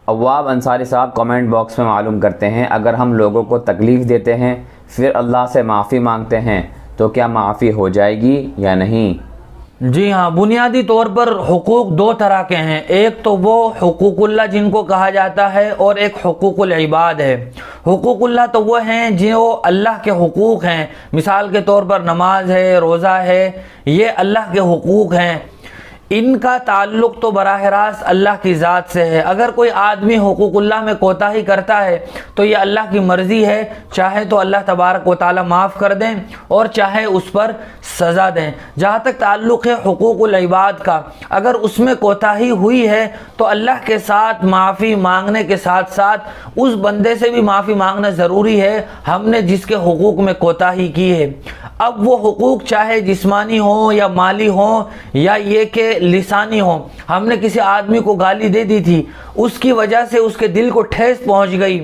عواب انصاری صاحب comment box میں معلوم کرتے ہیں، اگر ہم لوگوں کو تکلیف دیتے ہیں پھر اللہ سے معافی مانگتے ہیں تو کیا معافی ہو جائے گی یا نہیں؟ جی ہاں، بنیادی طور پر حقوق دو طرح کے ہیں، ایک تو وہ حقوق اللہ جن کو کہا جاتا ہے، اور ایک حقوق العباد ہے۔ حقوق اللہ تو وہ ہیں جو اللہ کے حقوق ہیں، مثال کے طور پر نماز ہے، روزہ ہے، یہ اللہ کے حقوق ہیں، ان کا تعلق تو براہ راست اللہ کی ذات سے ہے۔ اگر کوئی آدمی حقوق اللہ میں کوتاہی کرتا ہے تو یہ اللہ کی مرضی ہے، چاہے تو اللہ تبارک و تعالی معاف کر دیں اور چاہے اس پر سزا دیں۔ جہاں تک تعلق ہے حقوق العباد کا، اگر اس میں کوتاہی ہوئی ہے تو اللہ کے ساتھ معافی مانگنے کے ساتھ ساتھ اس بندے سے بھی معافی مانگنا ضروری ہے ہم نے جس کے حقوق میں کوتاہی کی ہے۔ اب وہ حقوق چاہے جسمانی ہوں یا مالی ہوں یا یہ کہ لسانی ہوں، ہم نے کسی آدمی کو گالی دے دی تھی، اس کی وجہ سے اس کے دل کو ٹھیس پہنچ گئی،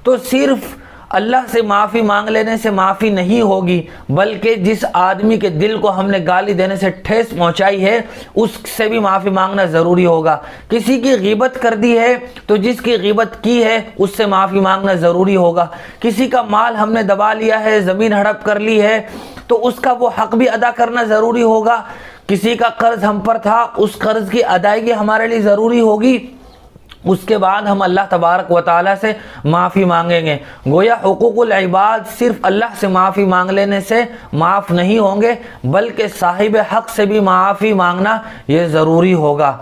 تو صرف اللہ سے معافی مانگ لینے سے معافی نہیں ہوگی، بلکہ جس آدمی کے دل کو ہم نے گالی دینے سے ٹھیس پہنچائی ہے اس سے بھی معافی مانگنا ضروری ہوگا۔ کسی کی غیبت کر دی ہے تو جس کی غیبت کی ہے اس سے معافی مانگنا ضروری ہوگا۔ کسی کا مال ہم نے دبا لیا ہے، زمین ہڑپ کر لی ہے، تو اس کا وہ حق بھی ادا کرنا ضروری ہوگا۔ کسی کا قرض ہم پر تھا، اس قرض کی ادائیگی ہمارے لیے ضروری ہوگی، اس کے بعد ہم اللہ تبارک و تعالیٰ سے معافی مانگیں گے۔ گویا حقوق العباد صرف اللہ سے معافی مانگ لینے سے معاف نہیں ہوں گے، بلکہ صاحب حق سے بھی معافی مانگنا یہ ضروری ہوگا۔